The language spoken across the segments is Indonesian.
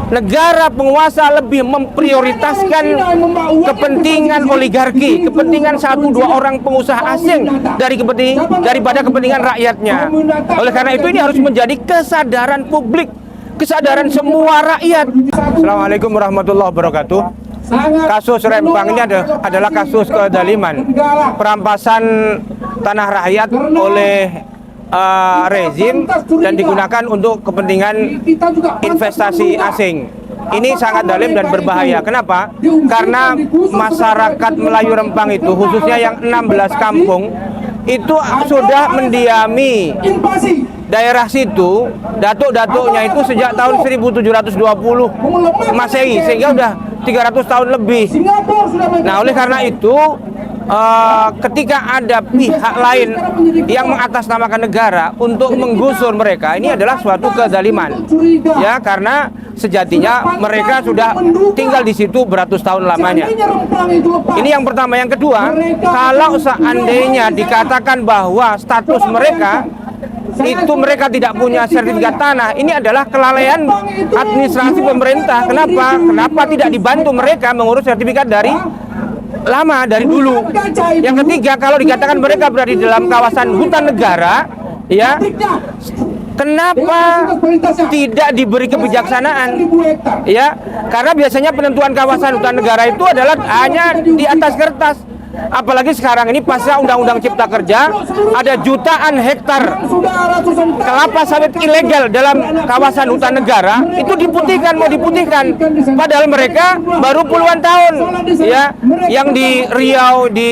negara penguasa lebih memprioritaskan kepentingan oligarki, kepentingan satu dua orang pengusaha asing daripada kepentingan rakyatnya. Oleh karena itu ini harus menjadi kesadaran publik, kesadaran semua rakyat. Assalamualaikum warahmatullahi wabarakatuh. Kasus Rempang ini adalah kasus kezaliman, perampasan tanah rakyat oleh rezim dan digunakan untuk kepentingan investasi asing. Ini sangat dalim dan berbahaya. Kenapa? Karena masyarakat Melayu Rempang itu, khususnya yang 16 kampung, itu sudah mendiami daerah situ, datuk-datuknya itu sejak tahun 1720 Masehi, sehingga udah 300 tahun lebih. Nah, oleh karena itu ketika ada pihak lain yang mengatasnamakan negara untuk menggusur mereka, ini adalah suatu kezaliman. Ya, karena sejatinya mereka sudah tinggal di situ beratus tahun lamanya. Ini yang pertama. Yang kedua, kalau seandainya dikatakan bahwa status mereka itu mereka tidak punya sertifikat tanah, ini adalah kelalaian administrasi pemerintah. Kenapa tidak dibantu mereka mengurus sertifikat dari dulu. Yang ketiga, kalau dikatakan mereka berada di dalam kawasan hutan negara, ya, kenapa tidak diberi kebijaksanaan? Ya, karena biasanya penentuan kawasan hutan negara itu adalah hanya di atas kertas. Apalagi sekarang ini pasca Undang-Undang Cipta Kerja, ada jutaan hektar kelapa sawit ilegal dalam kawasan hutan negara itu mau diputihkan. Padahal mereka baru puluhan tahun, ya, yang di Riau, di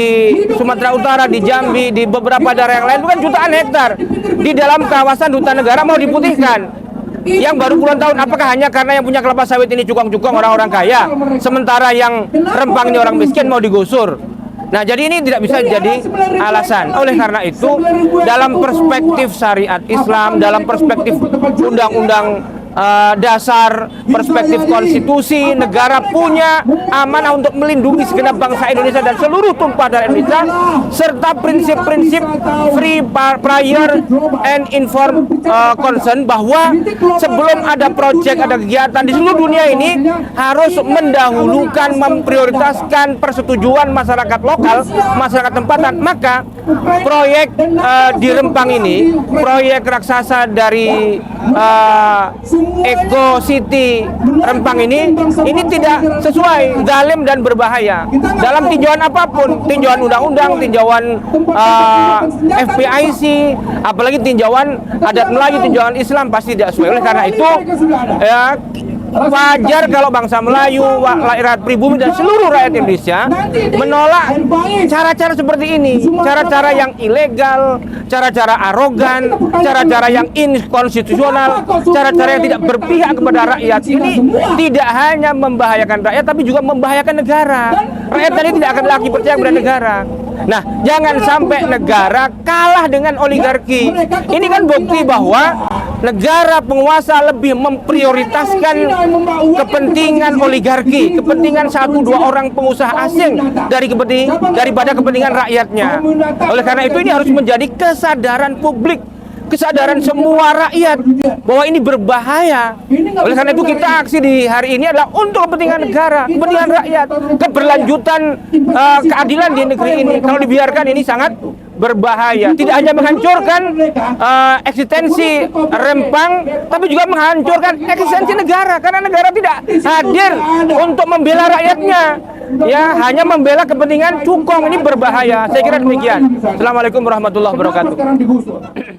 Sumatera Utara, di Jambi, di beberapa daerah yang lain itu kan jutaan hektar di dalam kawasan hutan negara mau diputihkan. Yang baru puluhan tahun, apakah hanya karena yang punya kelapa sawit ini cukong-cukong orang-orang kaya, sementara yang Rempang ini orang miskin mau digusur? Nah, jadi ini tidak bisa jadi alasan. Oleh karena itu, dalam perspektif syariat Islam, dalam perspektif undang-undang dasar, perspektif konstitusi, negara punya amanah untuk melindungi segenap bangsa Indonesia dan seluruh tumpah darah Indonesia, serta prinsip-prinsip free, prior, and informed consent, bahwa sebelum ada proyek, ada kegiatan di seluruh dunia ini harus mendahulukan, memprioritaskan persetujuan masyarakat lokal, masyarakat tempatan. Maka proyek di Rempang ini, proyek raksasa dari Eko City Rempang ini tidak sesuai, zalim dan berbahaya dalam tinjauan apapun, tinjauan undang-undang, tinjauan FPIC, apalagi tinjauan adat Melayu, tinjauan Islam, pasti tidak sesuai. Oleh karena itu, ya, wajar kalau bangsa Melayu, rakyat pribumi dan seluruh rakyat Indonesia menolak cara-cara seperti ini, cara-cara yang ilegal, cara-cara arogan, cara-cara yang inkonstitusional, cara-cara yang tidak berpihak kepada rakyat. Ini tidak hanya membahayakan rakyat, tapi juga membahayakan negara. Rakyat tadi tidak akan lagi percaya kepada negara. Nah, jangan sampai negara kalah dengan oligarki. Ini kan bukti bahwa negara penguasa lebih memprioritaskan kepentingan oligarki, kepentingan satu dua orang pengusaha asing daripada kepentingan rakyatnya. Oleh karena itu ini harus menjadi kesadaran publik, kesadaran semua rakyat bahwa ini berbahaya. Oleh karena itu kita aksi di hari ini adalah untuk kepentingan negara, kepentingan rakyat, keberlanjutan keadilan di negeri ini. Kalau dibiarkan ini sangat berbahaya. Tidak hanya menghancurkan eksistensi Rempang, tapi juga menghancurkan eksistensi negara, karena negara tidak hadir untuk membela rakyatnya, ya, hanya membela kepentingan cukong. Ini berbahaya. Saya kira demikian. Assalamualaikum warahmatullahi wabarakatuh.